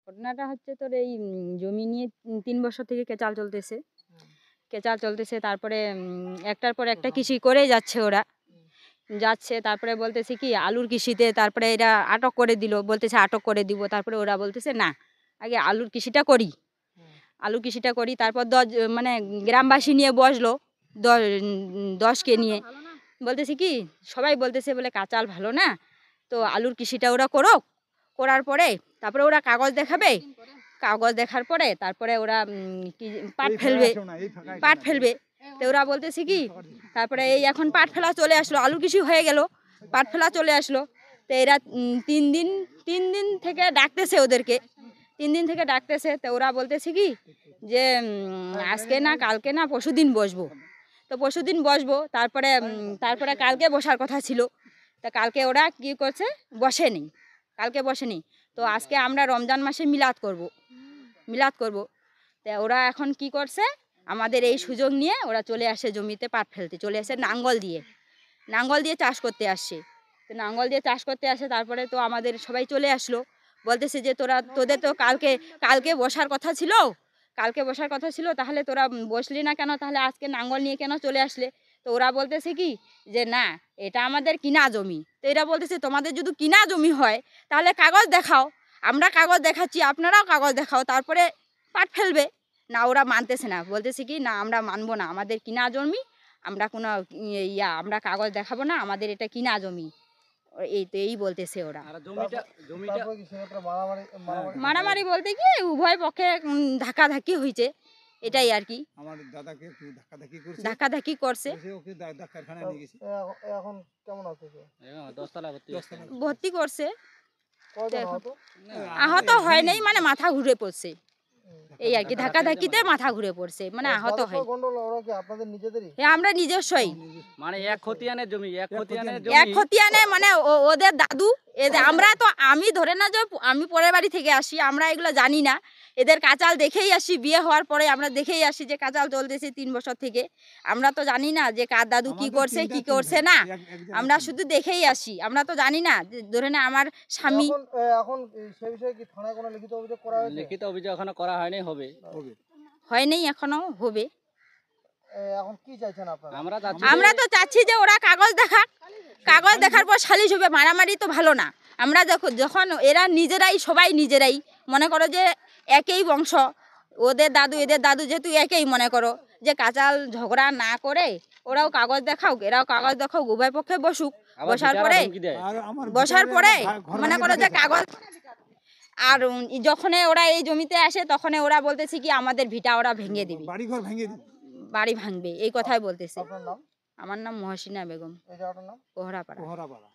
ঘটনাটা হচ্ছে তোর এই জমি নিয়ে ৩ বছর থেকে কেচাল চলতেছে। কেচাল চলতেছে, তারপরে একটার পর একটা কৃষি করেই যাচ্ছে ওরা। যাচ্ছে, তারপরে বলতেছে কি আলুর কৃষিতে, তারপরে এরা আটক করে দিল, বলতেছে আটক করে দিব। তারপরে ওরা বলতেছে না, আগে আলুর কৃষিটা করি, আলুর কৃষিটা করি। তারপর মানে গ্রামবাসী নিয়ে বসলো, 10কে নিয়ে বলতেছে কি, সবাই বলতেছে বলে কাঁচাল ভালো না, তো আলুর কৃষিটা ওরা করুক। করার পরে তারপরে ওরা কাগজ দেখাবে, কাগজ দেখার পরে তারপরে ওরা কি পাট ফেলবে, পাট ফেলবে। তো ওরা বলতেছে কি, তারপরে এই এখন পাট ফেলা চলে আসলো, আলুর কৃষি হয়ে গেল, পাট ফেলা চলে আসলো। তো এরা 3 দিন থেকে ডাকতেছে ওদেরকে, 3 দিন থেকে ডাকতেছে। তো ওরা বলতেছে কি যে আজকে না, কালকে না, পরশুদিন বসবো। তো পরশুদিন বসবো। তারপরে কালকে বসার কথা ছিল, তা কালকে ওরা কি করছে, বসেনি, কালকে বসেনি। তো আজকে আমরা রমজান মাসে মিলাদ করব। তা ওরা এখন কি করছে, আমাদের এই সুযোগ নিয়ে ওরা চলে আসে জমিতে পাট ফেলতে, চলে আসে নাঙ্গল দিয়ে চাষ করতে আসছে। তো নাঙ্গল দিয়ে চাষ করতে আসে, তারপরে তো আমাদের সবাই চলে আসলো, বলতেছে যে তোদের তো কালকে বসার কথা ছিল, তাহলে তোরা বসলি না কেন, তাহলে আজকে নাঙ্গল নিয়ে কেন চলে আসলে? তো ওরা বলতেছে কি যে না, এটা আমাদের কিনা জমি। তো এরা বলতেছে তোমাদের যদি কিনা জমি হয় তাহলে কাগজ দেখাও, আমরা কাগজ দেখাচ্ছি, আপনারাও কাগজ দেখাও, তারপরে পাট ফেলবে। না, ওরা মানতেছে না, বলতেছে কি না, আমরা মানবো না, আমাদের কিনা জমি, আমরা কোনো আমরা কাগজ দেখাবো না, আমাদের এটা কিনা জমি। এই বলতেছে ওরা। মারামারি বলতে কি উভয় পক্ষে ধাক্কাধাক্কি হয়েছে, এটাই আর কি। আমার দাদাকে একটু ধাক্কাধাক্কি করছে। ওকে ডাক্তারখানায় নিয়ে গেছি। এখন কেমন আছে? ভর্তি করছে। কয়জন আহত হয় নাই, মানে মাথা ঘুরে পড়ছে, এই আর কি। ধাক্কাধাক্কিতে মাথা ঘুরে পড়ছে, মানে আহত হয়। ওরা কি আপনাদের নিজেদেরই? আমরা নিজস্বই, মানে এক খতিয়ানের জমি, এক খতিয়ানে, মানে ওদের দাদু। আমি ধরে না যে আমি পরের বাড়ি থেকে আসি, আমরা এগুলো জানি না। এদের কাঁচাল দেখেই আসি, বিয়ে হওয়ার পরে আমরা দেখেই আসি যে কাঁচাল চলতেছে 3 বছর থেকে। আমরা তো জানি না যে কার দাদু কি করছে কি করছে না, আমরা শুধু দেখেই আসি, আমরা তো জানি না। ধরে না আমার স্বামী। এখন সেই বিষয়ে কি থানায় কোনো লিখিত অভিযোগ করা হয়েছে? লিখিত অভিযোগ এখনো করা হয়নি, হবে। হয়নি, এখনো হবে। এখন কি চাইছেন আপনারা? আমরা তো চাচ্ছি যে ওরা কাগজ দেখার পর সালিশ হবে। মারামারি তো ভালো না। আমরা যখন এরা সবাই নিজেরাই মনে করো যে একই বংশ, ওদের দাদু এদের দাদু যেহেতু একই, মনে করো যে কাঁচাল ঝগড়া না করে ওরাও কাগজ দেখাও, এরাও কাগজ দেখাও, উভয় পক্ষে বসুক। বসার পরে মনে করো যে কাগজ। আর যখন ওরা এই জমিতে আসে তখন ওরা বলতেছে কি আমাদের ভিটা ওরা ভেঙে দিবে, বাড়ি ভাঙবে, এই কথাই বলতেছে। আপনার নাম? আমার নাম মহসিনা বেগম, এই জায়গাটার নাম? কোহরাপাড়া।